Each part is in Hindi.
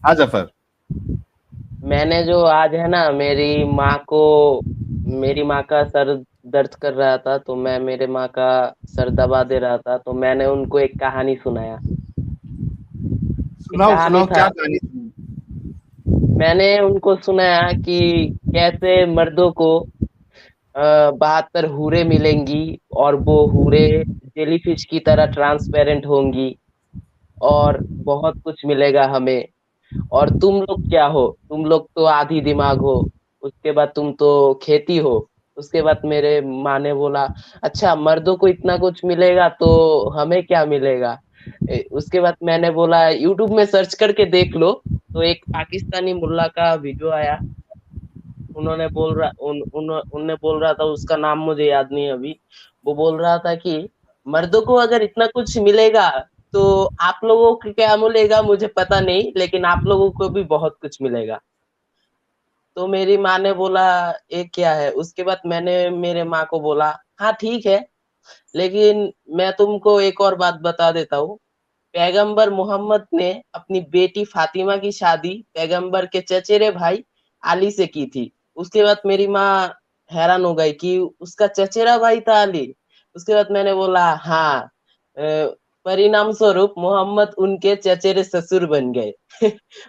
हाँ जफर। मैंने जो आज है ना, मेरी माँ का सर दर्द कर रहा था, तो मैं मेरे माँ का सर दबा दे रहा था, तो मैंने उनको एक कहानी सुनाया। एक सुनाओ कहानी सुनाओ, था। क्या कहानी सुनी? मैंने उनको सुनाया कि कैसे मर्दों को 72 हूरें मिलेंगी, और वो हूरें जेलीफिश की तरह ट्रांसपेरेंट होंगी, और बहुत कुछ मिलेगा हमें। और तुम लोग क्या हो? तुम लोग तो आधी दिमाग हो। उसके बाद तुम तो खेती हो। उसके बाद मेरे माँ ने बोला, अच्छा मर्दों को इतना कुछ मिलेगा तो हमें क्या मिलेगा? उसके बाद मैंने बोला, यूट्यूब में सर्च करके देख लो। तो एक पाकिस्तानी मुल्ला का वीडियो आया। उन्होंने बोल रहा उन, उन, उनने बोल रहा था, उसका नाम मुझे याद नहीं अभी। वो बोल रहा था कि मर्दों को अगर इतना कुछ मिलेगा तो आप लोगों को क्या मिलेगा मुझे पता नहीं, लेकिन आप लोगों को भी बहुत कुछ मिलेगा। तो मेरी माँ ने बोला, ये क्या है? उसके बाद मैंने मेरे माँ को बोला, हाँ ठीक है, लेकिन मैं तुमको एक और बात बता देता हूँ। पैगंबर मोहम्मद ने अपनी बेटी फातिमा की शादी पैगंबर के चचेरे भाई अली से की थी। उसके बाद मेरी माँ हैरान हो गई कि उसका चचेरा भाई था अली। उसके बाद मैंने बोला, हाँ। परिणाम स्वरूप मोहम्मद उनके चचेरे ससुर बन गए।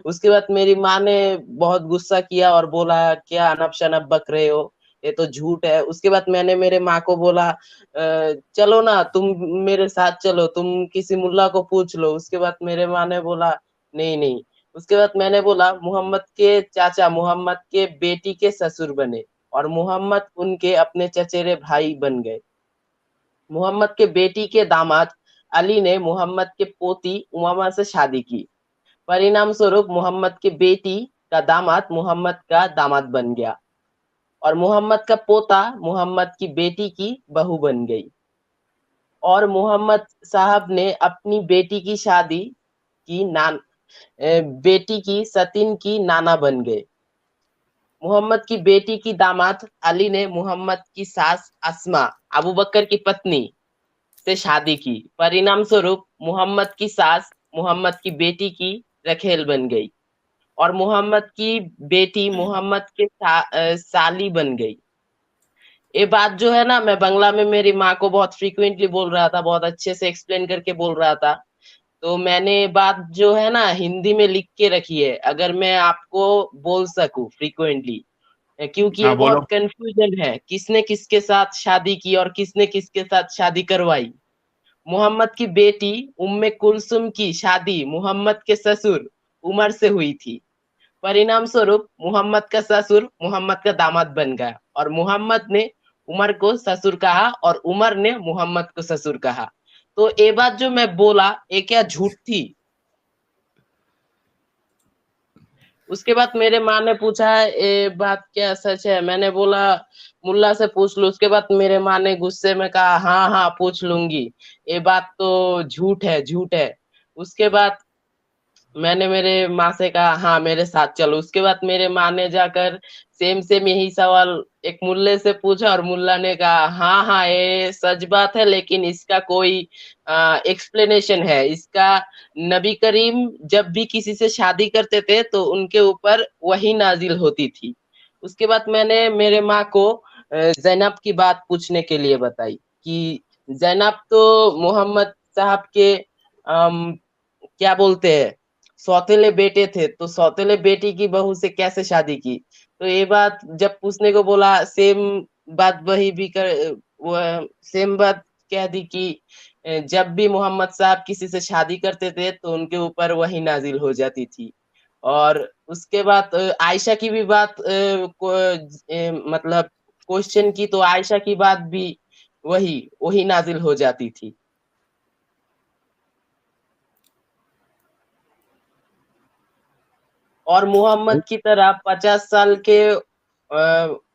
उसके बाद मेरी माँ ने बहुत गुस्सा किया और बोला, क्या अनब शनब बक रहे हो? ये तो झूठ है। उसके बाद मैंने मेरे माँ को बोला, चलो ना तुम मेरे साथ चलो, तुम किसी मुल्ला को पूछ लो। उसके बाद मेरे माँ ने बोला, नहीं नहीं। उसके बाद मैंने बोला, मोहम्मद के चाचा मोहम्मद के बेटी के ससुर बने, और मोहम्मद उनके अपने चचेरे भाई बन गए। मोहम्मद के बेटी के दामाद अली ने मोहम्मद के पोती उमामा से शादी की। परिणाम स्वरूप मोहम्मद की बेटी का दामाद मोहम्मद का दामाद बन गया, और मोहम्मद का पोता मोहम्मद की बेटी की बहू बन गई। और मोहम्मद साहब ने अपनी बेटी की शादी की नान बेटी की सतीन की नाना बन गए। मोहम्मद की बेटी की दामाद अली ने मोहम्मद की सास अस्मा, अबू बकर की पत्नी, से शादी की। परिणाम स्वरूप मोहम्मद की सास मोहम्मद की बेटी की रखेल बन गई, और मोहम्मद की बेटी मोहम्मद के साली बन गई। ये बात जो है ना, मैं बंगला में मेरी माँ को बहुत फ्रीक्वेंटली बोल रहा था, बहुत अच्छे से एक्सप्लेन करके बोल रहा था। तो मैंने ये बात जो है ना हिंदी में लिख के रखी है, अगर मैं आपको बोल सकूं फ्रीक्वेंटली, क्योंकि ये हाँ बहुत बोलो। कंफ्यूजन है, किसने किसके साथ शादी की और किसने किसके साथ शादी करवाई। मोहम्मद की बेटी उम्मे कुलसुम की शादी मोहम्मद के ससुर उमर से हुई थी। परिणाम स्वरूप मोहम्मद का ससुर मोहम्मद का दामाद बन गया, और मोहम्मद ने उमर को ससुर कहा, और उमर ने मोहम्मद को ससुर कहा। तो ये बात जो मैं बोला, ये क्या झूठ थी? उसके बाद मेरे माँ ने पूछा, ये बात क्या सच है? मैंने बोला, मुल्ला से पूछ लो। उसके बाद मेरे माँ ने गुस्से में कहा, हाँ हाँ पूछ लूंगी, ये बात तो झूठ है, झूठ है। उसके बाद मैंने मेरे माँ से कहा, हाँ मेरे साथ चलो। उसके बाद मेरे माँ ने जाकर सेम सेम यही सवाल एक मुल्ले से पूछा, और मुल्ला ने कहा, हाँ हाँ ये सच बात है, लेकिन इसका कोई एक्सप्लेनेशन है इसका। नबी करीम जब भी किसी से शादी करते थे तो उनके ऊपर वही नाजिल होती थी। उसके बाद मैंने मेरे माँ को जैनब की बात पूछने के लिए बताई कि जैनब तो मोहम्मद साहब के क्या बोलते हैं, सौतेले बेटे थे, तो सौतेले बेटी की बहू से कैसे शादी की? तो ये बात जब पूछने को बोला, सेम बात वही भी कर वो सेम बात कह दी कि जब भी मोहम्मद साहब किसी से शादी करते थे तो उनके ऊपर वही नाजिल हो जाती थी। और उसके बाद आयशा की भी बात मतलब क्वेश्चन की, तो आयशा की बात भी वही वही नाजिल हो जाती थी। और मोहम्मद की तरह 50 साल के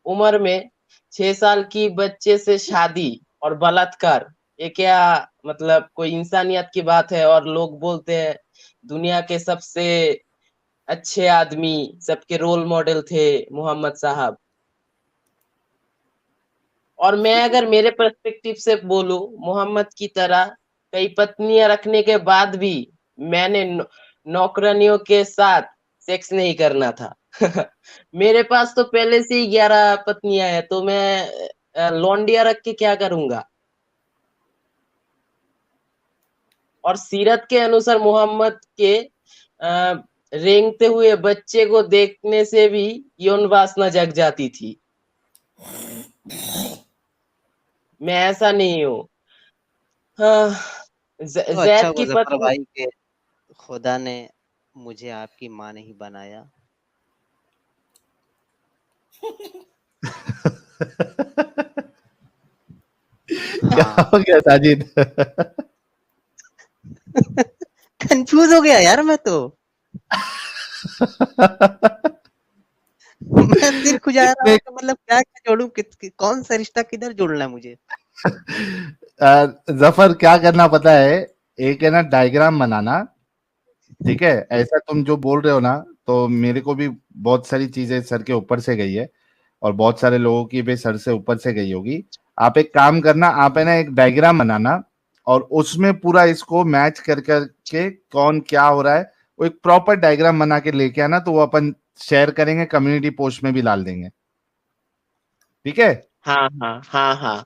उम्र में 6 साल की बच्चे से शादी और बलात्कार, ये क्या मतलब कोई इंसानियत की बात है? और लोग बोलते हैं दुनिया के सबसे अच्छे आदमी, सबके रोल मॉडल थे मोहम्मद साहब। और मैं अगर मेरे पर्सपेक्टिव से बोलूं, मोहम्मद की तरह कई पत्नियां रखने के बाद भी मैंने नौकरानियों के साथ सेक्स नहीं करना था। मेरे पास तो पहले से ही 11 पत्नियां हैं, तो मैं लौंडिया रख के क्या करूंगा। और सीरत के अनुसार मोहम्मद के रेंगते हुए बच्चे को देखने से भी यौन वासना जग जाती थी। मैं ऐसा नहीं हूँ। हाँ, तो अच्छा जैद हुआ की जफर पत्नी। भाई के खुदा ने मुझे आपकी माँ नहीं बनाया। क्या हाँ। हो गया साजिद? कंफ्यूज हो गया यार मैं तो। मैं सिर खुजा रहा इसमें हूँ कि मतलब क्या क्या जोड़ू, कौन सा रिश्ता किधर जोड़ना है मुझे। जफर क्या करना पता है, एक है ना डायग्राम बनाना, ठीक है? ऐसा तुम जो बोल रहे हो ना, तो मेरे को भी बहुत सारी चीजें सर के ऊपर से गई है और बहुत सारे लोगों की भी सर से ऊपर से गई होगी। आप एक काम करना, आप है ना एक डायग्राम बनाना और उसमें पूरा इसको मैच कर करके कौन क्या हो रहा है, वो एक प्रॉपर डायग्राम बना के लेके आना, तो वो अपन शेयर करेंगे, कम्युनिटी पोस्ट में भी डाल देंगे, ठीक है? हाँ हाँ हाँ हाँ।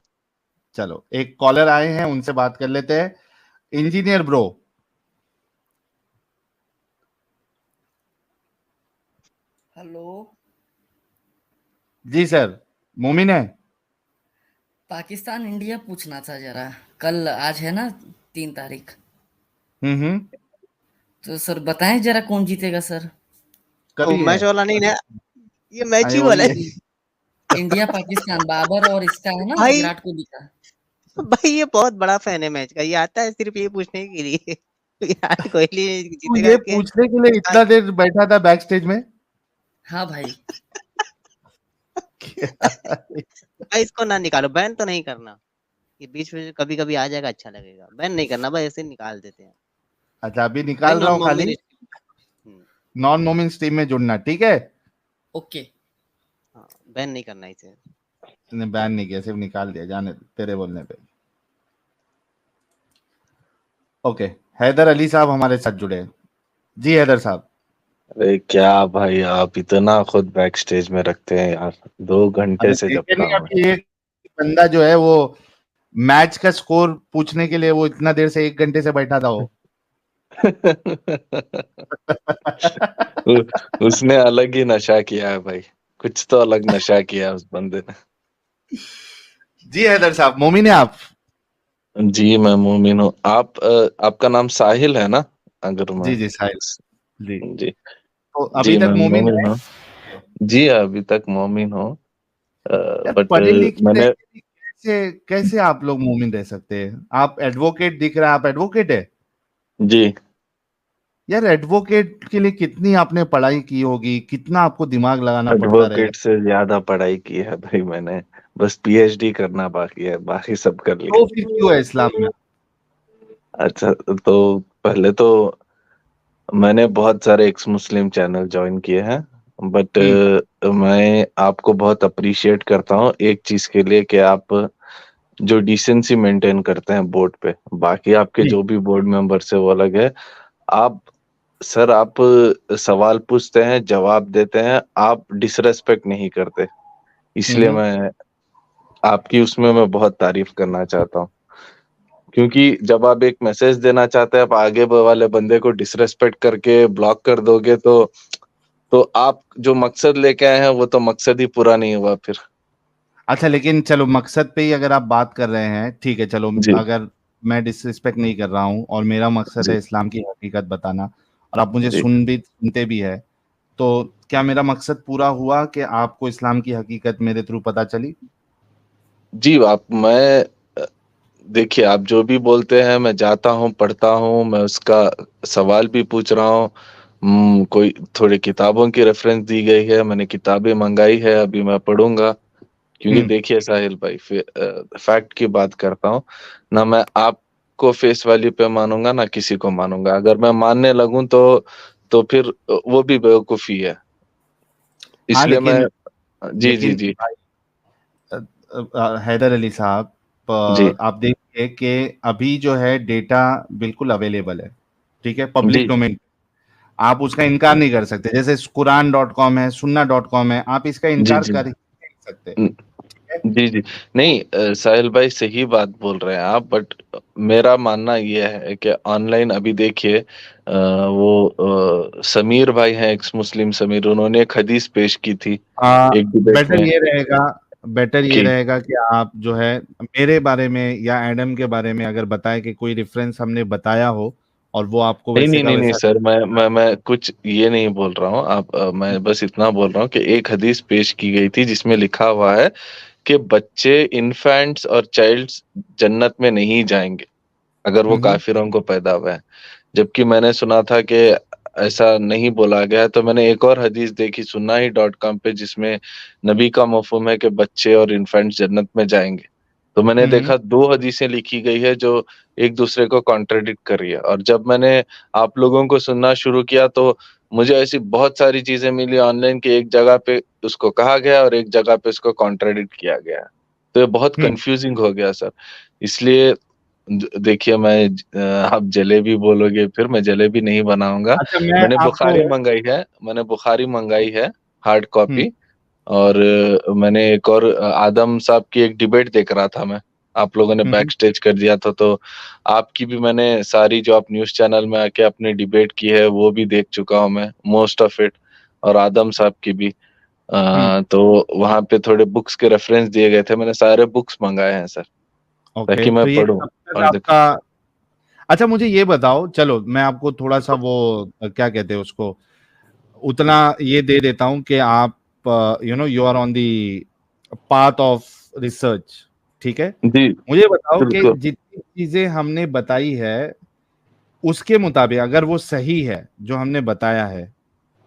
चलो, एक कॉलर आए हैं, उनसे बात कर लेते हैं। Engineer bro. हेलो। जी सर। मोमिन है। पाकिस्तान इंडिया पूछना था जरा। कल आज है ना 3 तारीख। हम्म। तो सर बताएं जरा कौन जीतेगा सर। वो कभी है। मैच वाला नहीं ना, ये मैच अरे ही वाला वही है। है। इंडिया पाकिस्तान बाबर और इसका है ना भाई, विराट कोहली का। भाई ये बहुत बड़ा फैन है मैच का, ये आता है सिर्फ ये पूछने के लिए विराट कोहली तू जीतेगा ये के। पूछने के लिए इतना देर बैठा था बैक स्टेज में? हाँ भाई। भाई इसको ना निकालो, बैन तो नहीं करना। ये बीच में कभी कभी आ जाएगा, अच्छा लगेगा। बैन नहीं करना भाई, ऐसे निकाल देते हैं अच्छा, अभी भाई। निकाल रहा नॉन हूँ खाली। मोमिन। नॉन मोमिन स्ट्रीम में जुड़ना, ठीक है? ओके। हाँ, बैन नहीं करना इसे। ने बैन नहीं किया, सिर्फ निकाल दिया, जाने दे, तेरे बोलने पे। ओके। हैदर अली साहब हमारे साथ जुड़े हैं। जी हैदर साहब। अरे क्या भाई, आप इतना खुद बैक स्टेज में रखते हैं यार। 2 घंटे अरे से जब देखे नहीं, काम अभी एक बंदा जो है वो मैच का स्कोर पूछने के लिए वो इतना देर से 1 घंटे से बैठा था वो। है। उसने अलग ही नशा किया है भाई। कुछ तो अलग नशा किया है उस बंदे ने। जी हैदर साहब, मोमिन है आप? जी मैं मोमिन हूँ। आपका नाम साहिल है ना? अगर जी मैं जी साहिल। जी। जी तो अभी जी तक मैं मोमिन मोमिन है? हूँ। जी अभी तक मोमिन हूँ। यार बट पढ़े लिखे रह मैंने के भी कैसे कैसे आप लोग मोमिन रह सकते हैं? आप एडवोकेट दिख रहा है, आप एडवोकेट है? जी यार एडवोकेट के लिए कितनी आपने पढ़ाई की होगी, कितना आपको दिमाग लगाना पड़ता रहेगा। एडवोकेट से ज्यादा पढ़ाई की है भाई मैंने। बस पीएचडी करना बाकी है, बाकी सब कर लिया। तो फिर क्यों है इस्लाम में? अच्छा, तो पहले तो मैंने बहुत सारे एक्स मुस्लिम चैनल ज्वाइन किए हैं। बट हम्म। मैं आपको बहुत अप्रिशिएट करता हूँ एक चीज के लिए, कि आप जो डिसेंसी मेंटेन करते हैं बोर्ड पे। बाकी आपके जी। जो भी बोर्ड मेंबर्स है वो अलग है। आप सर, आप सवाल पूछते हैं, जवाब देते हैं, आप डिसरेस्पेक्ट नहीं करते। इसलिए हम्म। मैं आपकी उसमें मैं बहुत तारीफ करना चाहता हूँ। क्योंकि जब आप एक मैसेज देना चाहते हैं, आप आगे वाले बंदे को डिसरेस्पेक्ट करके ब्लॉक कर दोगे, तो आप जो मकसद लेके आए हैं वो तो मकसद ही पूरा नहीं हुआ फिर। अच्छा, लेकिन चलो मकसद पे ही अगर आप बात कर रहे हैं, ठीक है, चलो। जी अगर मैं डिसरिस्पेक्ट नहीं कर रहा हूँ और मेरा मकसद जी है इस्लाम की हकीकत बताना, और आप मुझे जी सुनते भी है, तो क्या मेरा मकसद पूरा हुआ कि आपको इस्लाम की हकीकत मेरे थ्रू पता चली? जी देखिए, आप जो भी बोलते हैं मैं जाता हूँ, पढ़ता हूँ, मैं उसका सवाल भी पूछ रहा हूँ। कोई थोड़ी किताबों की रेफरेंस दी गई है, मैंने किताबें मंगाई है, अभी मैं पढ़ूंगा। क्योंकि हम्म। देखिए साहिल भाई, फैक्ट की बात करता हूँ ना। मैं आपको फेस वैल्यू पे मानूंगा ना किसी को मानूंगा। अगर मैं मानने लगूं तो फिर वो भी बेवकूफी है। हाँ इसलिए मैं लेकिन जी जी लेकिन जी हैदर अली साहब, जी आप देखिए कि अभी जो है डेटा बिल्कुल अवेलेबल है, ठीक है, पब्लिक जी डोमेन। आप उसका इनकार नहीं कर सकते। जैसे कुरान.com है, सुन्ना.com है, आप इसका जी इनकार जी कर ही नहीं सकते। न- जी जी नहीं, साहिल भाई सही बात बोल रहे हैं आप, बट मेरा मानना ये है कि ऑनलाइन अभी देखिए, समीर भाई हैं, एक्स मुस्लिम समीर, उन्होंने एक हदीस पेश की थी एक डिबेट बेटर में ये रहेगा, बेटर ये कि रहेगा कि आप जो है मेरे बारे में या एडम के बारे में अगर बताएं कि कोई रेफरेंस हमने बताया हो और वो आपको नहीं वैसे नहीं का नहीं नहीं वैसा। सर, मैं कुछ ये नहीं बोल रहा हूँ आप, मैं बस इतना बोल रहा हूँ कि एक हदीस पेश की गई थी जिसमें लिखा हुआ है कि बच्चे, इन्फेंट्स और चाइल्ड्स जन्नत में नहीं जाएंगे अगर वो हम्म काफिरों को पैदा हुआ है। जबकि मैंने सुना था कि ऐसा नहीं बोला गया है। तो मैंने एक और हदीस देखी sunnah.com पे, जिसमें नबी का मफहूम है कि बच्चे और इन्फेंट्स जन्नत में जाएंगे। तो मैंने हम्म देखा दो हदीसें लिखी गई है जो एक दूसरे को कॉन्ट्रडिक्ट कर रही है। और जब मैंने आप लोगों को सुनना शुरू किया तो मुझे ऐसी बहुत सारी चीजें मिली ऑनलाइन कि एक जगह पे उसको कहा गया और एक जगह पे उसको कॉन्ट्रडिक्ट किया गया। तो ये बहुत हम्म। कंफ्यूजिंग हो गया सर। इसलिए देखिए, आप जलेबी बोलोगे, फिर मैं जलेबी नहीं बनाऊंगा। अच्छा मैं मैंने आपको। बुखारी मंगाई है, हार्ड हम्म कॉपी। और मैंने एक और आदम साहब की एक डिबेट देख रहा था मैं, आप लोगों ने हम्म बैक स्टेज कर दिया था। तो आपकी भी मैंने सारी जो आप न्यूज चैनल में आके अपनी डिबेट की है वो भी देख चुका हूं मैं, मोस्ट ऑफ इट। और आदम साहब की भी। हम्म। तो वहां पे थोड़े बुक्स के रेफरेंस दिए गए थे, मैंने सारे बुक्स मंगाए हैं सर, ओके ताकि मैं तो ये पढूं कब तक और देखूं। आपका। अच्छा मुझे ये बताओ, चलो मैं आपको थोड़ा सा वो क्या कहते हैं उसको, उतना ये दे देता हूं कि आप you are on the path of research, ठीक है। जी मुझे बताओ कि बिल्कुल। जितनी चीजें हमने बताई है उसके मुताबिक अगर वो सही है जो हमने बताया है, जी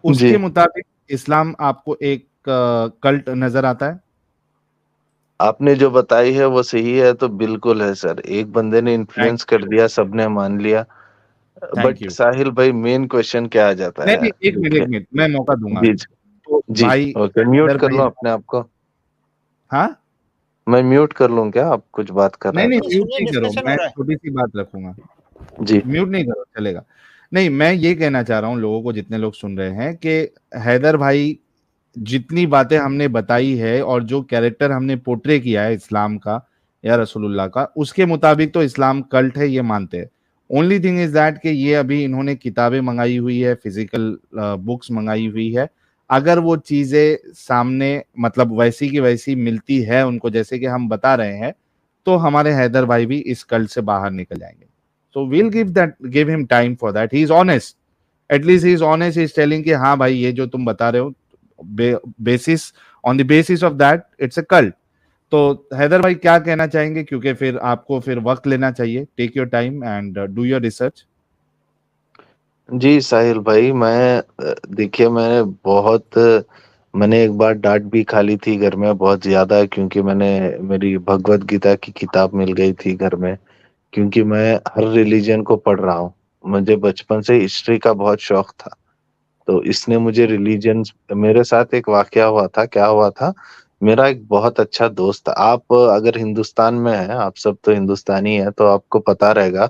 उसके मुताबिक इस्लाम आपको एक कल्ट नजर आता है। आपने जो बताई है वो सही है तो बिल्कुल है सर, एक बंदे ने थैंक इन्फ्लुएंस कर यू। दिया, सबने मान लिया। Thank but you. साहिल भाई, मेन क्वेश्चन क्या आ जाता नहीं है, नहीं, देखिए। एक मिनट मैं मौका दूंगा। जी तो जी भाई ओके, म्यूट हैदर कर भाई। लूं अपने आप को? हाँ। मैं म्यूट कर लूं क्या, आप कुछ बात कर रहे नहीं हैं नहीं, तो? म्यूट नहीं करो, मैं छोटी सी बात रखूंगा। जी म्यूट नहीं करो, चलेगा। नहीं, मैं ये कहना चाह रहा हूँ लोगों को, जितने लोग सुन रहे हैं, कि हैदर भाई जितनी बातें हमने बताई है और जो कैरेक्टर हमने पोर्ट्रे किया है इस्लाम का या रसूलुल्लाह का, उसके मुताबिक तो इस्लाम कल्ट है, ये मानते हैं। ओनली थिंग इज दैट कि ये अभी इन्होंने किताबें मंगाई हुई है, फिजिकल बुक्स मंगाई हुई है। अगर वो चीजें सामने मतलब वैसी की वैसी मिलती है उनको, जैसे कि हम बता रहे हैं, तो हमारे हैदर भाई भी इस कल्ट से बाहर निकल जाएंगे। So we'll give him time for that. He's honest. At least he's honest. He's telling कि हाँ भाई ये जो तुम बता रहे हो, basis on the basis of that it's a cult. तो हैदर भाई क्या कहना चाहेंगे, क्योंकि फिर आपको फिर वक्त लेना चाहिए। Take your time and do your research. जी साहिल भाई, देखिए, मैंने एक बार डांट भी खा ली थी घर में बहुत ज्यादा, क्योंकि मेरी भगवत गीता की किताब मिल गई थी घर में। क्योंकि मैं हर रिलीजन को पढ़ रहा हूँ, मुझे बचपन से हिस्ट्री का बहुत शौक था। तो इसने मुझे रिलीजन, मेरे साथ एक वाकया हुआ था, क्या हुआ था, मेरा एक बहुत अच्छा दोस्त था। आप अगर हिंदुस्तान में हैं, आप सब तो हिंदुस्तानी हैं, तो आपको पता रहेगा,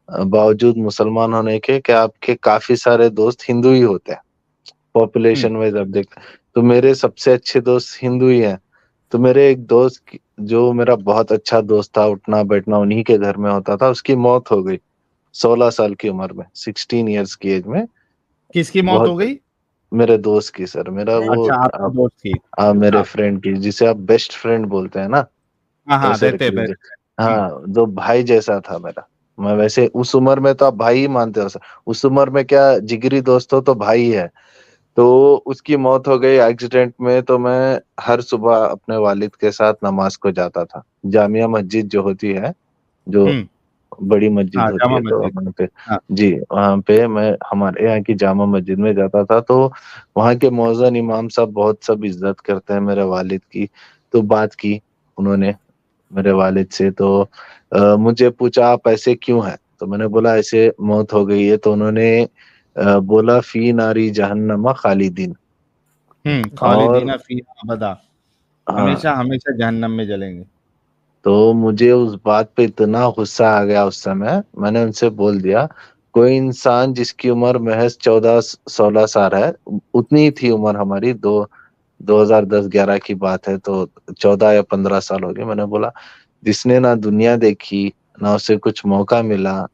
बावजूद मुसलमान होने के, कि आपके काफी सारे दोस्त हिंदू ही होते हैं। हम्म पॉपुलेशन वाइज आप देख, तो मेरे सबसे अच्छे दोस्त हिंदू ही हैं। तो मेरे एक दोस्त जो मेरा बहुत अच्छा दोस्त था, उठना बैठना उन्हीं के घर में होता था, उसकी मौत हो गई 16 साल की उम्र में, 16 ईयर्स की एज में। किसकी मौत हो बहुत, गई? मेरे दोस्त की सर, मेरा वो अच्छा, आपका दोस्त की। मेरे हाँ फ्रेंड की, जिसे आप बेस्ट फ्रेंड बोलते हैं ना, हाँ हाँ, वैसे रहते रख हैं लीजिए। हम्म हाँ, जो भाई जैसा था मेरा। मैं वैसे उस उम्र में तो आप भाई ही मानते हो सर, उस उम्र में क्या, जिगरी दोस्त हो तो भाई है। तो उसकी मौत हो गई एक्सीडेंट में। तो मैं हर सुबह अपने वालिद के साथ नमाज को जाता था, जामिया मस्जिद जो होती है, जो हम्म। बड़ी मस्जिद हाँ, होती जामा है, तो मस्जिद। वहाँ पे, हाँ। जी वहाँ पे मैं हमारे यहाँ की जामा मस्जिद में जाता था। तो वहाँ के मौज़न इमाम साहब बहुत सब इज्जत करते हैं मेरे वालिद की। तो बात की उन्होंने मेरे वालिद से, तो मुझे पूछा आप ऐसे क्यों हैं? तो मैंने बोला ऐसे मौत हो गई है। तो उन्होंने बोला फी नारी जहन्नमा खालिदीन। और खालिदीना फीहा अबदा। हाँ, हमेशा हमेशा जहन्नम में जलेंगे। तो मुझे उस बात पे इतना गुस्सा आ गया उस समय, मैंने उनसे बोल दिया कोई इंसान जिसकी उम्र महज 14-16 साल है, उतनी ही थी उम्र हमारी, 2010-11 की बात है, तो 14 या 15 साल हो गए। मैंने बोला जिसने ना दुनिया देखी, ना उसे कुछ मौका मिला,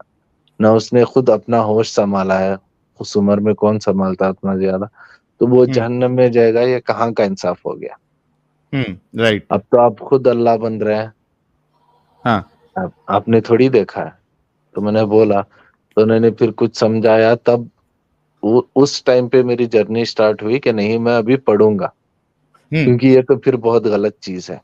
ना उसने खुद अपना होश संभाला है, उस उम्र में कौन संभालता उतना ज्यादा, तो वो जहन्नम में जाएगा। ये कहाँ का इंसाफ हो गया? राइट। अब तो आप खुद अल्लाह बन रहे हैं। हाँ। आपने थोड़ी देखा है। तो मैंने बोला, तो उन्होंने फिर कुछ समझाया, तब उस टाइम पे मेरी जर्नी स्टार्ट हुई कि नहीं, मैं अभी पढ़ूंगा, क्योंकि ये तो फिर बहुत गलत चीज है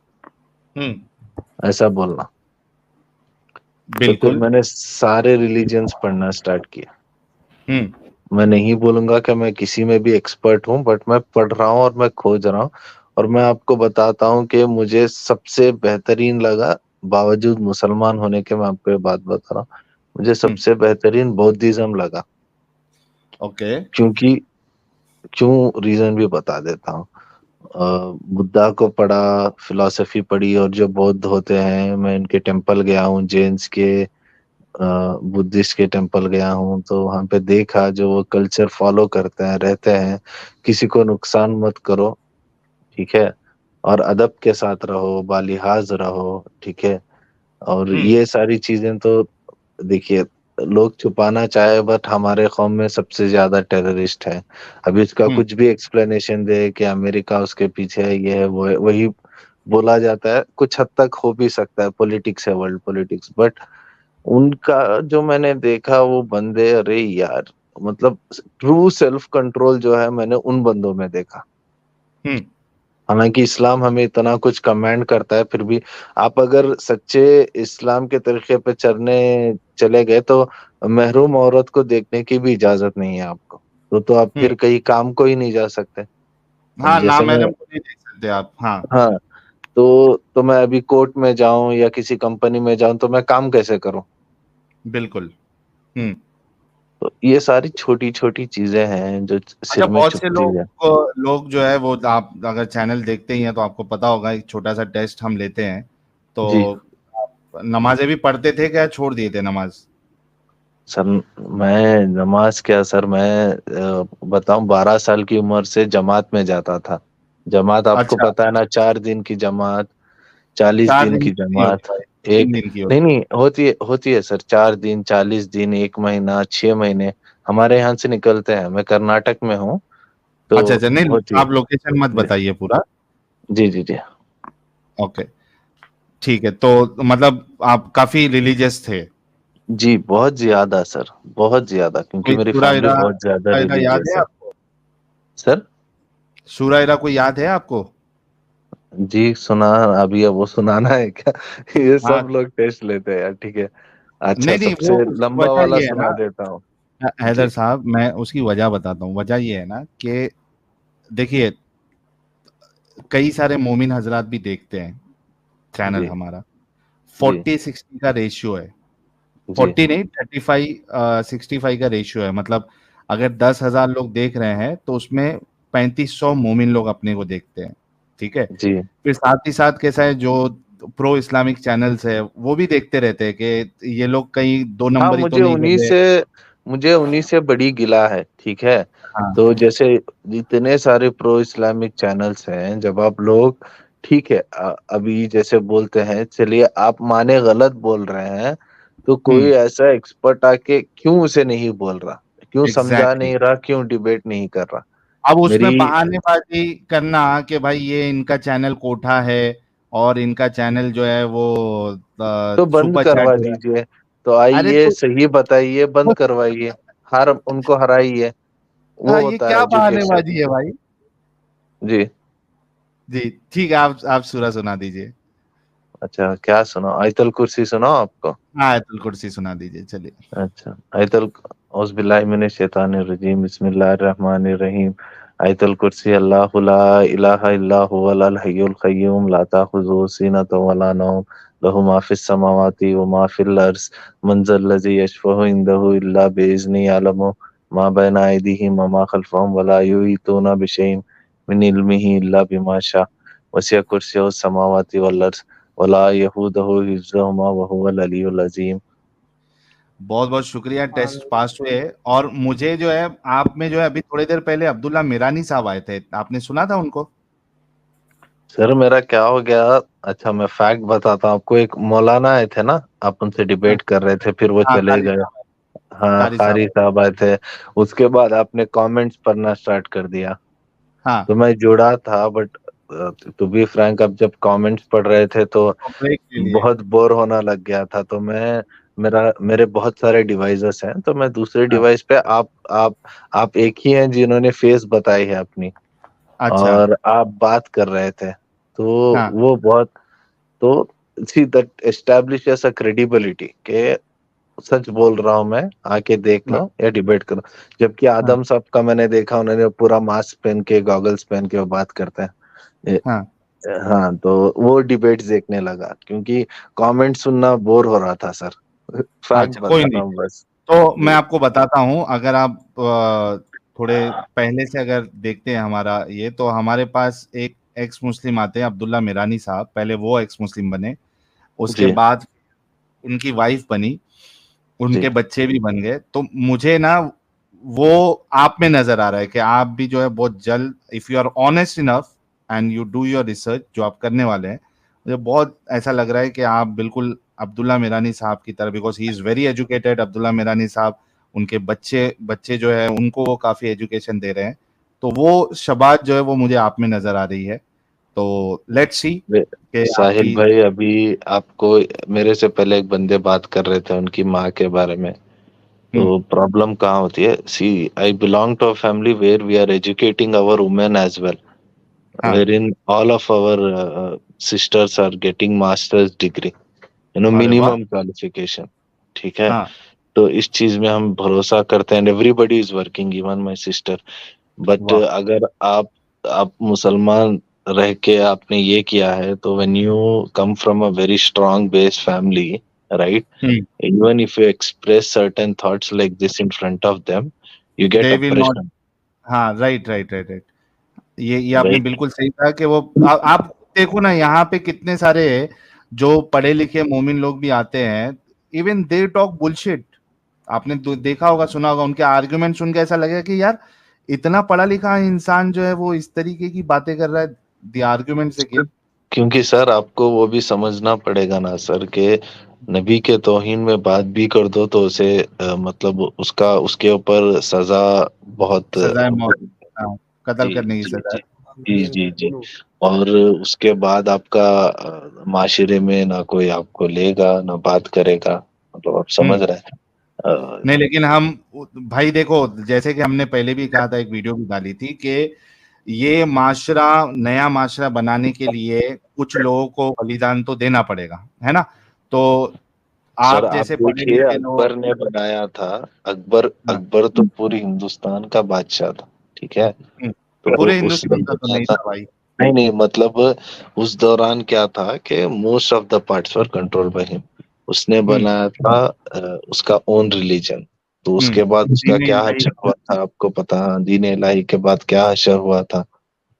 ऐसा बोलना। तो फिर बिल्कुल। मैंने सारे रिलीजियंस पढ़ना स्टार्ट किया। मैं नहीं बोलूंगा कि मैं किसी में भी एक्सपर्ट हूँ, बट मैं पढ़ रहा हूँ और मैं खोज रहा हूँ। और मैं आपको बताता हूँ कि मुझे सबसे बेहतरीन लगा, बावजूद मुसलमान होने के, मैं आपको ये बात बता रहा हूँ, मुझे सबसे बेहतरीन बौद्धिज्म लगा। ओके। क्यों रीजन भी बता देता हूँ। बुद्धा को पढ़ा, फिलॉसफी पढ़ी, और जो बौद्ध होते हैं, मैं इनके टेम्पल गया हूँ, जैन्स के, बुद्धिस्ट के टेम्पल गया हूँ, तो वहां पे देखा जो वो कल्चर फॉलो करते हैं, रहते हैं, किसी को नुकसान मत करो, ठीक है, और अदब के साथ रहो, बालिहाज रहो, ठीक है। और ये सारी चीजें तो देखिए, लोग छुपाना चाहे, बट हमारे कौम में सबसे ज्यादा टेररिस्ट है। अभी इसका कुछ भी एक्सप्लेनेशन दे कि अमेरिका उसके पीछे है, ये है, वो है, वही बोला जाता है। कुछ हद तक हो भी सकता है, पॉलिटिक्स है, वर्ल्ड पॉलिटिक्स, बट उनका जो मैंने देखा, वो बंदे, अरे यार, मतलब ट्रू सेल्फ कंट्रोल जो है, मैंने उन बंदों में देखा। हालांकि इस्लाम हमें इतना कुछ कमांड करता है, फिर भी आप अगर सच्चे इस्लाम के तरीके पे चले गए, तो महरूम औरत को देखने की भी इजाजत नहीं है आपको। तो आप फिर कहीं काम को ही नहीं जा सकते। अब हाँ, ना जैसे मैं, मैडम को नहीं देख सकते आप। हाँ। हाँ, तो मैं अभी कोर्ट में जाऊं या किसी कंपनी में जाऊं, तो मैं काम कैसे करूं? बिल्कुल। तो ये सारी छोटी छोटी चीजें हैं जो अच्छा, सिर में बहुत से चुभती है। लोग जो है वो, आप अगर चैनल देखते ही हैं तो आपको पता होगा, एक छोटा सा टेस्ट हम लेते हैं। तो जी आप नमाजें भी पढ़ते थे क्या, छोड़ दिए थे नमाज? सर, मैं नमाज क्या सर, मैं बताऊं, 12 साल की उम्र से जमात में जाता था। जमात आपको अच्छा। पता है ना, 4 दिन की जमात, 40 4 दिन दिन की की नहीं होती जमात। भाई, 3 एक, दिन की नहीं होती। नहीं, होती है सर, 4 दिन, 40 दिन, 1 महीना, 6 महीने हमारे यहाँ से निकलते हैं। मैं कर्नाटक में हूँ, तो अच्छा अच्छा, नहीं होती है। आप लोकेशन मत बताइए पूरा। जी जी जी। ओके, ठीक है। तो मतलब आप काफी रिलीजियस थे? जी बहुत ज्यादा सर, बहुत ज्यादा, क्योंकि कोई मेरी सूरा फैमिली इरा, बहुत ज्यादा सूरा इरा याद रिलीजियस है है आपको? सर। सूरा इरा कोई याद है आपको? जी सुना, अभी अब वो सुनाना है क्या? ये हाँ। सब लोग टेस्ट लेते हैं यार, ठीक है। अच्छा, नहीं नहीं, सबसे वो लंबा वजह वाला ये है ना, सुना देता हूँ। हैदर जी साहब, मैं उसकी वजह बताता हूँ। वजह ये है ना कि देखिए, कई सारे मोमिन हजरात भी देखते हैं चैनल जी हमारा। जी 40-60 का रेशियो है। जी 40 नहीं, 35-65 का रेशियो है। मतलब अगर 10,000 लोग देख रहे हैं तो उसमें 3500 मोमिन लोग अपने को देखते हैं, ठीक है। जी। फिर साथ ही साथ कैसा है, जो प्रो इस्लामिक चैनल्स है वो भी देखते रहते हैं कि ये लोग कहीं दो हाँ, नंबरी तो नहीं कर रहे। मुझे उन्हीं से बड़ी गिला है, ठीक है। हाँ। तो जैसे जितने सारे प्रो इस्लामिक चैनल्स हैं, जब आप लोग, ठीक है, अभी जैसे बोलते हैं, चलिए आप माने गलत बोल रहे हैं, तो कोई ऐसा एक्सपर्ट आके क्यों उसे नहीं बोल रहा, क्यों समझा एग्जैक्टली। नहीं रहा, क्यों डिबेट नहीं कर रहा? अब उसमें मेरी बहानेबाजी करना कि भाई ये इनका चैनल कोठा है और इनका चैनल जो है वो तो बंद सुपर करवा चैट जो है। दीजिए, तो अरे आइए, तो सही बताइए, बंद करवाइए, हार उनको हराइए, वो हाँ, ये होता है क्या एजुकेशन। बहानेबाजी है भाई? जी। जी ठीक है, आप सूरा सुना दीजिए। अच्छा, क्या सुनो, आयतल कुर्सी सुनाओ आपको? हाँ, आयतुल कुर्सी सुना दीजिए, चलिए। अच्छा, आयतल औज़ुबिल्लाहि मिनश शैतानिर रजीम, बिस्मिल्लाहिर रहमानिर रहीम। आयतल कुर्सी, अल्लाहु ला इलाहा इल्ला हुवल हय्युल क़य्यूम, ला ताख़ुज़ुहु सिनतुन वला नौम, लहु मा फ़िस समावाति व मा फ़िल अर्ज़, मन ज़ल्लज़ी यशफ़अु इंदहु इल्ला बिइज़्निही, यअलमु मा बैना अयदीहिम व मा ख़ल्फ़हुम व ला युहीतूना बिशैइन मिन इल्मिही इल्ला बिमा शाअ, वसिअ कुर्सियुहु समावाति वल अर्ज़ व ला यऊदुहु हिफ़्ज़ुहुमा व हुवल अलियुल अज़ीम। बहुत बहुत शुक्रिया, टेस्ट पास हुए। और मुझे जो है आप में जो है अभी थोड़ी देर पहले अब्दुल्ला मिरानी साहब आए थे, आपने सुना था उनको? सर मेरा क्या हो गया, अच्छा मैं फैक्ट बताता हूँ आपको। एक मौलाना आए थे ना, आप उनसे हाँ डिबेट कर रहे थे, फिर वो हाँ, चले कारी गए। साहब, हाँ कारी साहब। कारी साहब आए थे। उसके बाद आपने कमेंट्स पढ़ना स्टार्ट कर दिया, हाँ, तो मैं जुड़ा था, बट टू बी फ्रैंक अब जब कमेंट्स पढ़ रहे थे तो तो ब्रेक ले लिए। बहुत बोर होना लग गया था। तो मैं मेरे बहुत सारे डिवाइसेस हैं, तो मैं दूसरे हाँ, डिवाइस पे आप एक ही हैं जिन्होंने फेस बताई है अपनी, अच्छा। और आप बात कर रहे थे। तो हाँ, वो बहुत, तो see that establishes a credibility के सच बोल रहा हूं मैं, आके देख हाँ, लो या डिबेट करो। जबकि हाँ, आदम साहब का मैंने देखा, उन्होंने पूरा मास्क पहन के, गॉगल्स पहन के वो बात करते हैं। हाँ, हाँ, तो वो डिबेट देखने लगा, क्योंकि कमेंट सुनना बोर हो रहा था सर। फैक्ट अच्छा, कोई बता नहीं। रहा हूँ बस। तो मैं जी आपको बताता हूँ, अगर आप थोड़े पहले से अगर देखते हैं हमारा ये, तो हमारे पास एक एक्स मुस्लिम आते हैं अब्दुल्ला मिरानी साहब, पहले वो एक्स मुस्लिम बने, उसके जी बाद उनकी वाइफ बनी, जी। उनके बच्चे भी बन गए। तो मुझे ना वो आप में नजर आ रहा है कि आप भी जो है बहुत जल्द, if you are honest enough and you do your research, जो आप करने वाले हैं, मुझे बहुत ऐसा लग रहा है कि आप बिल्कुल अब्दुल्ला मिरानी साहब की तरह, because he is very educated. Abdullah Mirani साहब, उनके बच्चे बच्चे जो है उनको वो काफी एजुकेशन दे रहे हैं, तो वो शबात जो है वो मुझे आप में नजर आ रही है। तो लेट्स सी वे- कि साहिल आपकी। भाई, अभी आपको, मेरे से पहले एक बंदे बात कर रहे थे उनकी माँ के बारे में। हम्म, तो प्रॉब्लम कहाँ होती है, see I belong to a family where we are educating our women as well, हाँ, wherein all of our sisters are getting master's degree, अरे वाह, minimum qualification। ठीक है, हाँ, तो इस चीज में हम भरोसा करते हैं, everybody is working, even my sister. But वाह, अगर आप मुसलमान रह के आपने ये किया है, तो when you come from a very strong base family, right, hmm, even if you express certain thoughts like this in front of them, you get they will not. Oppression. हाँ, राइट राइट राइट राइट। ये आपने राइट। बिल्कुल सही कहा कि वो आप देखो ना, यहाँ पे कितने सारे जो पढ़े लिखे मोमिन लोग भी आते हैं, इवन दे टॉक बुलशिट। आपने देखा होगा, सुना होगा, उनके आर्गुमेंट सुन के ऐसा लगेगा कि यार इतना पढ़ा लिखा इंसान जो है वो इस तरीके की बातें कर रहा है। द आर्गुमेंट से कि क्योंकि सर आपको वो भी समझना पड़ेगा ना सर, के नबी के तौहीन में बात भी कर दो तो उसे मतलब उसका, उसके ऊपर सजा बहुत सजाए मौत, हाँ, कत्ल जी करने की जी सजा जी है। जी जी जी। और उसके बाद आपका माशरे में ना कोई आपको लेगा ना बात करेगा, मतलब आप समझ हम्म। रहे हैं। नहीं, लेकिन हम, भाई देखो, जैसे कि हमने पहले भी कहा था, एक वीडियो भी डाली थी कि ये माशरा, नया माशरा बनाने के लिए कुछ लोगों को बलिदान तो देना पड़ेगा, है ना? तो सर आप आप जैसे पढ़े देखिए, लिखे लोग। अकबर ने बनाया था, अकबर हाँ, अकबर तो पूरी हिंदुस्तान का बादशाह था, ठीक है। हम्म, तो पूरे उसने हिंदुस्तान का तो बनाया नहीं था, था भाई। नहीं नहीं, मतलब उस दौरान क्या था कि most of the parts were control by him. उसने हम्म, बनाया था उसका ओन रिलीजन। तो उसके बाद उसका दीन क्या इलाही। हशर हुआ था आपको पता है? दीन इलाही के बाद क्या हशर हुआ था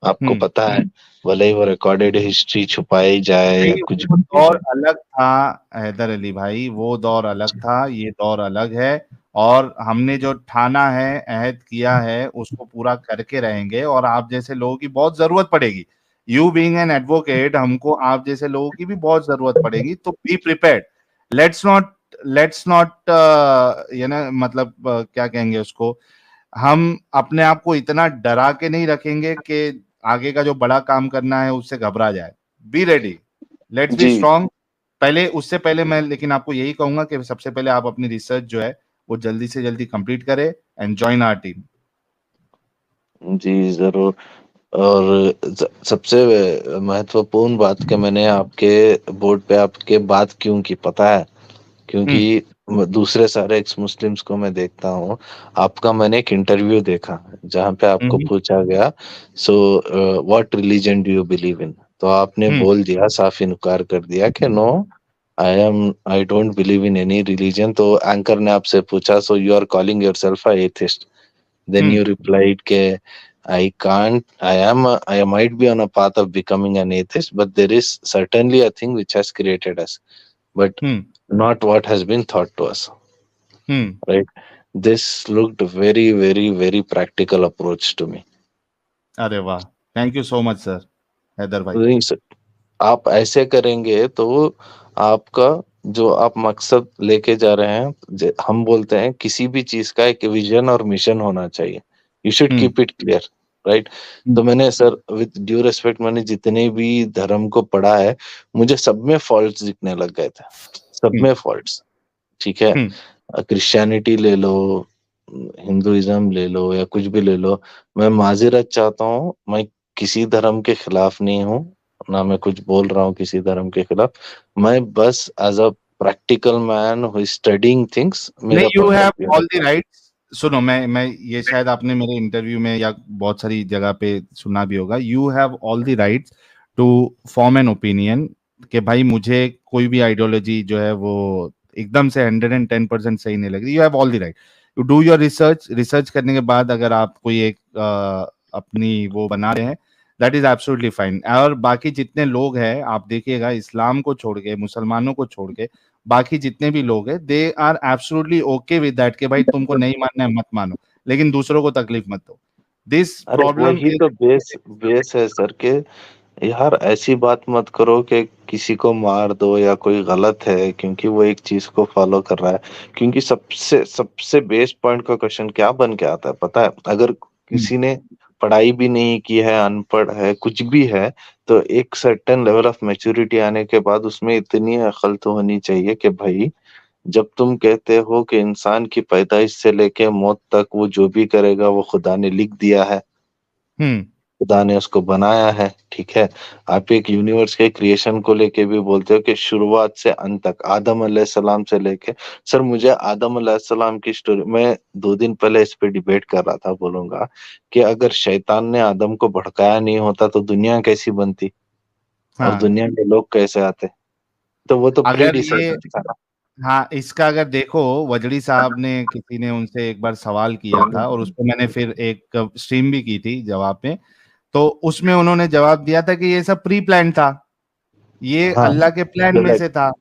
आपको हम्म, पता है? भले ही वो रिकॉर्डेड हिस्ट्री छुपाई जाए या नहीं, कुछ वो भी की दौर जाए। अलग था हैदर अली भाई, वो दौर अलग था, ये दौर अलग है। और हमने जो ठाना है, अहद किया है, उसको पूरा करके रहेंगे। और आप जैसे लोगों की बहुत जरूरत पड़ेगी, यू बीइंग एन एडवोकेट, हमको आप जैसे लोगों की भी बहुत जरूरत पड़ेगी। तो बी प्रिपेयर्ड। लेट्स नॉट ये ना, मतलब क्या कहेंगे उसको, हम अपने आप को इतना डरा के नहीं रखेंगे कि आगे का जो बड़ा काम करना है उससे घबरा जाए। बी रेडी, लेट्स बी जी स्ट्रांग। पहले, उससे पहले मैं लेकिन आपको यही कहूंगा कि सबसे पहले आप अपनी रिसर्च जो है वो जल्दी से जल्दी कंप्लीट करें एंड जॉइन आवर टीम। जी जरूर। और सबसे महत्वपूर्ण बात कि मैंने आपके बोर्ड पे आपके बात क्यों की पता है? हम्म, क्योंकि दूसरे सारे एक्स मुस्लिम्स को मैं देखता हूँ, आपका मैंने एक इंटरव्यू देखा जहाँ पे आपको हम्म, पूछा गया, so what religion do you believe in, तो आपने हम्म, बोल दिया, साफ इनकार कर दिया कि no, I don't believe in any religion. तो एंकर ने आपसे पूछा, so you are calling yourself a atheist? Then hmm, you replied के I might be on a path of becoming an atheist, but there is certainly a thing which has created us, but hmm. not what has been thought to us. right? This looked very, very, very practical approach to me. अरे वाह, thank you so much sir Haider भाई। नहीं सर, आप ऐसे करेंगे तो आपका जो आप मकसद लेके जा रहे हैं, हम बोलते हैं किसी भी चीज का एक विजन और मिशन होना चाहिए। You should keep it clear, right? तो मैंने सर विद ड्यू रेस्पेक्ट, मैंने जितने भी धर्म को पढ़ा है, मुझे सब में फॉल्ट्स दिखने लग गए थे, सब में फॉल्ट्स। ठीक है, क्रिश्चियनिटी ले लो, हिंदुइज्म ले लो, या कुछ भी ले लो, मैं माजिरत चाहता हूँ, मैं किसी धर्म के खिलाफ नहीं हूँ, ना मैं कुछ बोल रहा हूँ किसी धर्म के खिलाफ। मैं बस as a practical man who is studying things, मेरा नहीं, you point of have view all the rights. सुनो, मैं ये शायद आपने मेरे इंटरव्यू में या बहुत सारी जगह पे सुना भी होगा, you have all the rights to form an opinion कि भाई मुझे कोई भी आइडियोलॉजी जो है वो एकदम से 110% सही नहीं लग रही। You have all the right, you do your research करने के बाद अगर आप कोई एक अपनी वो बना रहे हैं, दैट इज एब्सोल्युटली फाइन। और बाकी जितने लोग हैं, आप देखिएगा, इस्लाम को छोड़ के, मुसलमानों को छोड़ के, बाकी जितने भी लोग हैं, they are absolutely okay with that कि भाई तुमको नहीं मानना है मत मानो, लेकिन दूसरों को तकलीफ मत दो। दिस अरे प्रॉब्लम वही इज तो बेस है सर के, यार ऐसी बात मत करो कि किसी को मार दो या कोई गलत है क्योंकि वो एक चीज को फॉलो कर रहा है। क्योंकि सबसे सबसे बेस पॉइंट का क्वेश्चन क्या बन के आता है पता है? अगर किसी ने पढ़ाई भी नहीं की है, अनपढ़ है, कुछ भी है, तो एक सर्टेन लेवल ऑफ मैच्योरिटी आने के बाद उसमें इतनी अकल तो होनी चाहिए कि भाई, जब तुम कहते हो कि इंसान की पैदाइश से लेके मौत तक वो जो भी करेगा वो खुदा ने लिख दिया है, खुदा ने उसको बनाया है, ठीक है? आप एक यूनिवर्स के क्रिएशन को लेके भी बोलते हो कि शुरुआत से अंत तक, आदम अलैहिस्सलाम से लेके, सर मुझे आदम अलैहिस्सलाम की स्टोरी, मैं 2 दिन पहले इस पे डिबेट कर रहा था, बोलूंगा कि अगर शैतान ने आदम को भड़काया नहीं होता तो दुनिया कैसी बनती, और दुनिया में लोग कैसे आते? तो वो तो प्री अगर ये डिसाइडेड था ना। हाँ, इसका अगर देखो, वजड़ी साहब ने, किसी ने उनसे एक बार सवाल किया था और उस पर मैंने फिर एक स्ट्रीम भी की थी जवाब में, तो उसमें उन्होंने जवाब दिया था कि ये सब प्री प्लान था, ये हाँ, अल्लाह के प्लान में से था।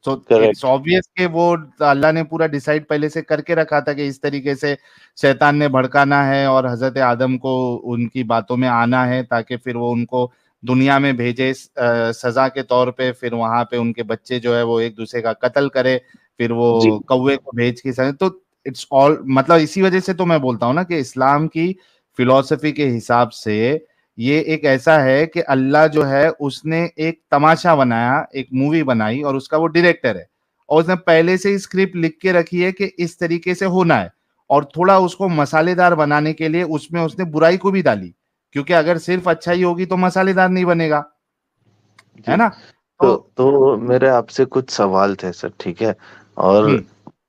So it's correct. ऑब्वियस कि वो अल्लाह ने पूरा डिसाइड पहले से करके रखा था कि इस तरीके से शैतान ने भड़काना है और हजरत आदम को उनकी बातों में आना है, ताकि फिर वो उनको दुनिया में भेजे सजा के तौर पे, फिर वहां पे उनके बच्चे जो है वो एक दूसरे का कत्ल करे, फिर जी, वो कौवे को भेज के सजा। तो इट्स ऑल, मतलब इसी वजह से तो मैं बोलता हूँ ना कि इस्लाम की फिलॉसफी के हिसाब से ये एक ऐसा है कि अल्लाह जो है उसने एक तमाशा बनाया, एक मूवी बनाई, और उसका वो डायरेक्टर है, और उसने पहले से ही स्क्रिप्ट लिख के रखी है कि इस तरीके से होना है, और थोड़ा उसको मसालेदार बनाने के लिए उसमें उसने बुराई को भी डाली, क्योंकि अगर सिर्फ अच्छाई होगी तो मसालेदार नहीं बनेगा, है जी। ना? तो मेरे आपसे कुछ सवाल थे सर, ठीक है? और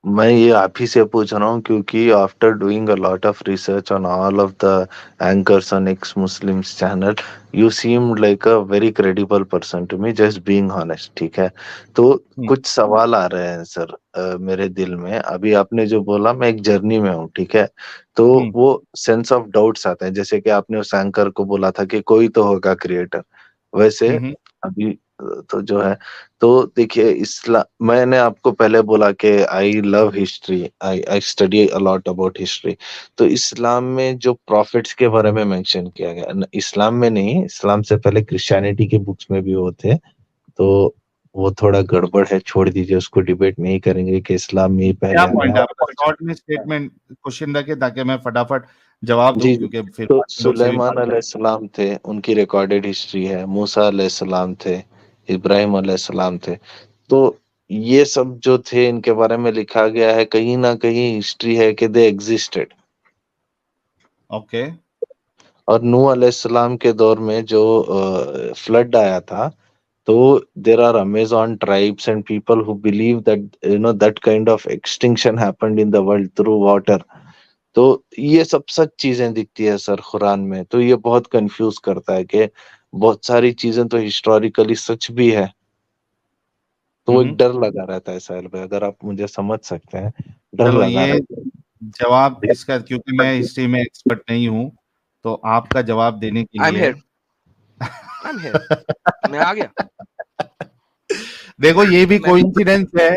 मैं ये आप ही से पूछ रहा हूँ क्योंकि after doing a lot of research on all of the anchors on ex Muslims channel, you seemed like a very credible person to me, just being honest, ठीक है? तो कुछ सवाल आ रहे हैं सर मेरे दिल में। अभी आपने जो बोला, मैं एक जर्नी में हूँ, ठीक है? तो वो सेंस ऑफ डाउट्स आते हैं, जैसे कि आपने उस एंकर को बोला था कि कोई तो होगा क्रिएटर, वैसे अभी तो जो है, तो देखिए, इस्लाम, मैंने आपको पहले बोला कि I love history, I study a lot about history. तो इस्लाम में जो प्रॉफिट्स के बारे में मेंशन किया गया, इस्लाम में नहीं, इस्लाम से पहले क्रिश्चियनिटी के बुक्स में भी वो थे, तो वो थोड़ा गड़बड़ है, छोड़ दीजिए उसको, डिबेट नहीं करेंगे कि इस्लाम में ही क्या पहले पॉइंट है आया। आपका? शॉर्ट में स्टेटमेंट क्वेश्चन रखे ताकि मैं फटाफट जवाब दूं, जी, क्योंकि फिर तो बाकी लोग से भी सुलेमान बात करें। अलैहिस्सलाम थे, उनकी रिकॉर्डेड हिस्ट्री है, मूसा अलैहिस्सलाम थे, इब्राहिम अलैहिस्सलाम थे। तो ये सब जो थे, इनके बारे में लिखा गया है, कहीं ना कहीं हिस्ट्री है कि दे एग्जिस्टेड। ओके। और नूह अलैहिस्सलाम के दौर में जो फ्लड आया था, तो there are Amazon tribes and people who believe that that kind of extinction happened in the world through water. तो ये सब सच चीजें दिखती है सर कुरान में, तो ये बहुत कंफ्यूज करता है कि बहुत सारी चीजें तो हिस्टोरिकली सच भी है। तो वो एक डर लगा रहता है साहिल भाई, अगर आप मुझे समझ सकते हैं, डर चलो, लगा ये रहता जवाब इसका, क्योंकि मैं हिस्ट्री में एक्सपर्ट नहीं हूं, तो आपका जवाब देने के आई एम लिए हियर, आई एम हियर, मैं आ गया। देखो, ये भी मैं कोइंसिडेंस है।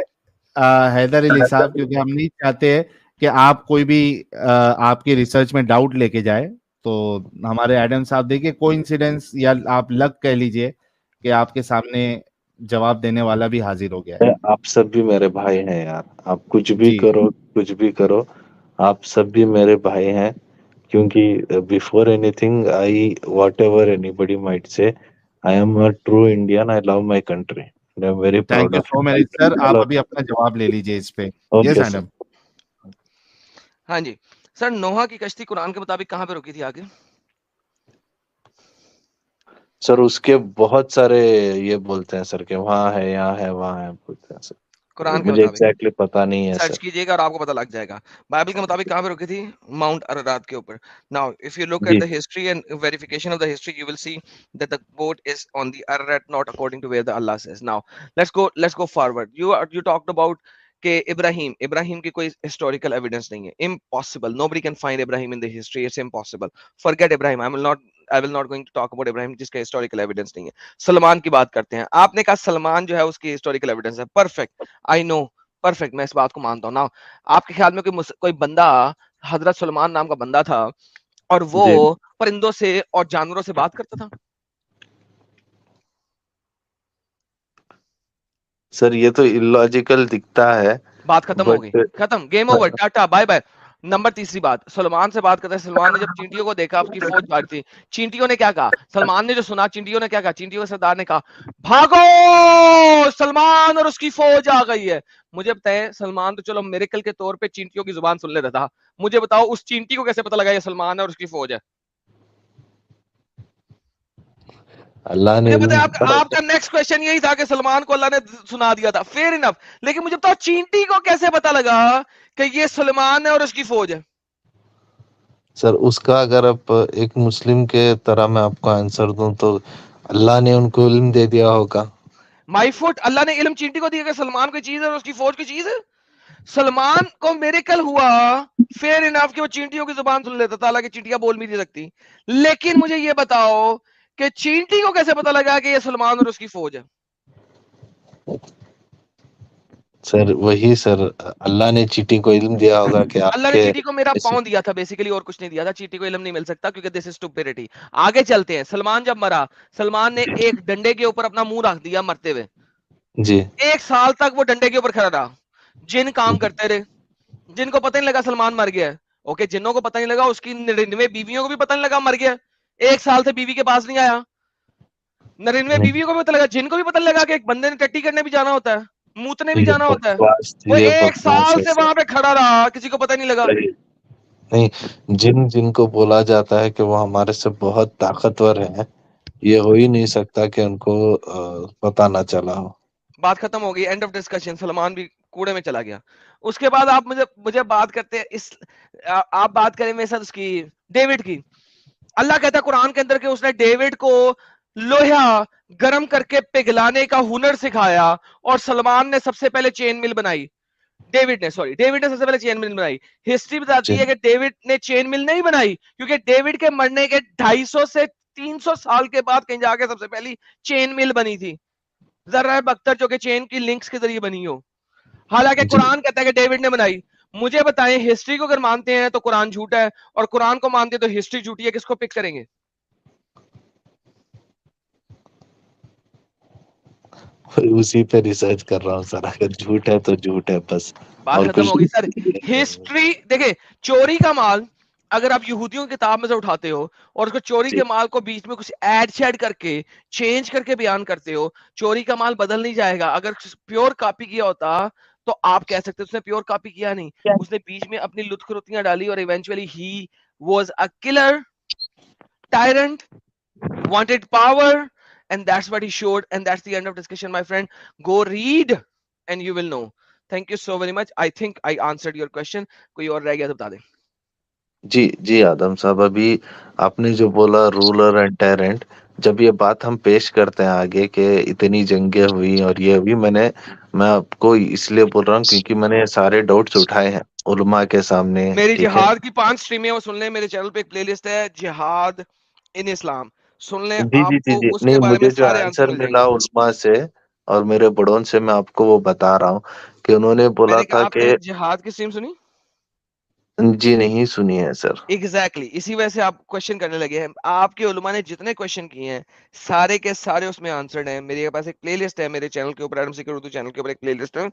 हैदर अली साहब, क्योंकि हम नहीं चाहते कि आप कोई भी आपकी रिसर्च में डाउट लेके जाए। तो हमारे एडम साहब देखिए, कोइंसिडेंस या आप लक कह लीजिए कि आपके सामने जवाब देने वाला भी हाजिर हो गया है। आप सब भी मेरे भाई हैं यार, आप कुछ भी जी करो, कुछ भी करो, आप सब भी मेरे भाई हैं। क्योंकि before anything I what ever anybody might say, I am a true Indian, I love my country, I am very thank proud you of so much sir. आप अभी अपना जवाब ले लीजिए इस पे। Yes okay sir. मैडम। हाँ जी सर, नोहा की कश्ती कुरान के मुताबिक कहाँ पे रुकी थी आगे? सर उसके बहुत सारे ये बोलते हैं सर के वहाँ है, यहाँ है, वहाँ है, बोलते हैं सर। कुरान के मुझे मुताबिक एग्जैक्टली पता नहीं है सर्च सर। कीजिएगा और आपको पता लग जाएगा। बाइबल के मुताबिक कहाँ पे रुकी थी? माउंट अरारात के ऊपर। Now if you look at जी the history and verification of the history, you will see that the boat is on the Ararat, not according to where the Allah says. Now let's go forward. You talked about कि इब्राहिम की कोई historical evidence नहीं है। Impossible. Nobody can find Ibrahim in the history. It's impossible. Forget Ibrahim. I will not going to talk about Ibrahim जिसका historical evidence नहीं है। सलमान की बात करते हैं। आपने कहा सलमान जो है उसकी historical evidence है। Perfect. I know. परफेक्ट, मैं इस बात को मानता हूँ ना। आपके ख्याल में कोई बंदा हजरत सलमान नाम का बंदा था और वो जी परिंदों से और जानवरों से बात करता था? सर ये तो इलॉजिकल दिखता है, बात खत्म हो गई, बट खत्म, game over, tata bye bye. Number तीसरी बात, सलमान से बात करते हैं। सलमान ने जब चींटियों को देखा, उसकी फौज भाग थी, चींटियों ने क्या कहा? सलमान ने जो सुना, चींटियों ने क्या कहा? चींटियों के सरदार ने कहा भागो, सलमान और उसकी फौज आ गई है। मुझे बताएं, सलमान तो चलो मिरेकल के तौर पे चींटियों की जुबान सुन लेता था, मुझे बताओ उस चींटी को कैसे पता लगा ये सलमान है और उसकी फौज है? अल्लाह ने मुझे पता है इल्म आपका नेक्स्ट क्वेश्चन यही था कि सलमान को अल्लाह ने सुना दिया था, फेयर इनफ, लेकिन मुझे बताओ चींटी को कैसे पता लगा कि ये सलमान है और उसकी फौज है? सर उसका अगर आप एक मुस्लिम के तरह मैं आपको आंसर दूं तो अल्लाह ने उनको इल्म दे दिया होगा। माई फुट, अल्लाह ने इल्म चींटी को दिया कि सलमान की चीज है और उसकी फौज की चीज है। सलमान को मिरेकल हुआ, फेयर इनफ कि वो चींटियों की जुबान सुन लेता था, हालांकि चींटियां बोल भी नहीं सकती। लेकिन मुझे ये बताओ कि चींटी को कैसे पता लगा कि ये सलमान और उसकी फौज है? सर वही सर, अल्लाह ने चींटी को इल्म दिया होगा कि अल्लाह ने आपके चींटी को मेरा पाँव दिया था बेसिकली, और कुछ नहीं दिया था। चींटी को इल्म नहीं मिल सकता क्योंकि दिस इज स्टुपिडिटी। आगे चलते हैं। सलमान जब मरा, सलमान ने एक डंडे के ऊपर अपना मुंह रख दिया मरते हुए। जी 1 साल तक वो डंडे के ऊपर खड़ा रहा, जिन काम करते रहे, जिनको पता नहीं लगा सलमान मर गया है। ओके, जिन्हों को पता नहीं लगा, उसकी 99 बीवियों को भी पता नहीं लगा मर गया। 1 साल से बीवी के पास नहीं आया। 99 नहीं, बीवियों को भी पता लगा, जिनको भी पता नहीं लगा कि एक बंदे ने टट्टी करने भी जाना होता है, मूतने तो भी जाना होता है, वो ये 1 बकवास साल है से सर। वहां पे खड़ा रहा, किसी को पता नहीं लगा। नहीं, जिनको बोला जाता है कि वो हमारे से बहुत ताकतवर हैं, ये हो ही नहीं सकता कि उनको पता ना चला हो। बात खत्म हो गई, एंड ऑफ डिस्कशन। सलमान भी कूड़े में चला गया। उसके बाद आप मुझे बात करते हैं आप बात करें मेरे साथ उसकी, डेविड की। अल्लाह कहता है कुरान के अंदर कि उसने डेविड को लोहा गर्म करके पिघलाने का हुनर सिखाया, और सलमान ने सबसे पहले चेन मिल बनाई। डेविड ने सबसे पहले चेन मिल बनाई। हिस्ट्री बताती जी है कि डेविड ने चेन मिल नहीं बनाई, क्योंकि डेविड के मरने के 250 से 300 साल के बाद कहीं जाके सबसे पहली चेन मिल बनी थी, जरा बख्तर, जो कि चेन की लिंक्स के जरिए बनी हो। हालांकि जी कुरान कहता है कि डेविड ने बनाई। मुझे बताएं, हिस्ट्री को अगर मानते हैं तो कुरान झूठा है, और कुरान को मानते हैं तो हिस्ट्री झूठी है, किसको पिक करेंगे? उसी पे रिसर्च कर रहा हूँ सर, अगर झूठ है तो झूठ है बस, बात और खत्म कुछ होगी सर। नहीं। हिस्ट्री देखे, चोरी का माल अगर आप यहूदियों की किताब में से उठाते हो और उसको चोरी जी के माल को बीच में कुछ ऐड शेड करके चेंज करके बयान करते हो, चोरी का माल बदल नहीं जाएगा। अगर प्योर कॉपी किया होता तो आप कह सकते उसने प्योर कॉपी किया नहीं, उसने बीच में अपनी लुत्खरुतियां डाली, और eventually he was a killer, tyrant, wanted power, and that's what he showed, and that's the end of discussion, my friend. Go read and you will know. Thank you so very much. I think I answered your question. कोई और रह गया तो बता दें। जी आदम साहब, अभी आपने जो बोला रूलर एंड टेरेंट, जब ये बात हम पेश करते हैं आगे कि इतनी जंगें हुई और ये हुई, मैं आपको इसलिए बोल रहा हूँ क्योंकि मैंने सारे डाउट्स उठाए हैं उलमा के सामने। मेरी ठीक है, जिहाद की 5 स्ट्रीमें वो सुन लें, मेरे चैनल पे एक प्लेलिस्ट है जिहाद इन इस्लाम, सुन लें, जी आपको नहीं, उसके बारे में मुझे जो सारे आंसर आंसर मिल मिला जाएंगे। उलमा से, और मेरे बड़ों से मैं आपको वो बता रहा हूँ कि उन्होंने बोला मैंने कहा था आपने कि जिहाद की स्ट्रीम सुनी? जी नहीं सुनी है सर। एग्जैक्टली इसी वजह से आप क्वेश्चन करने लगे हैं। आपके उलमा ने जितने क्वेश्चन किए हैं सारे के सारे उसमें आंसर्ड हैं। मेरे पास एक प्लेलिस्ट है मेरे चैनल के ऊपर, उर्दू चैनल के ऊपर एक प्लेलिस्ट है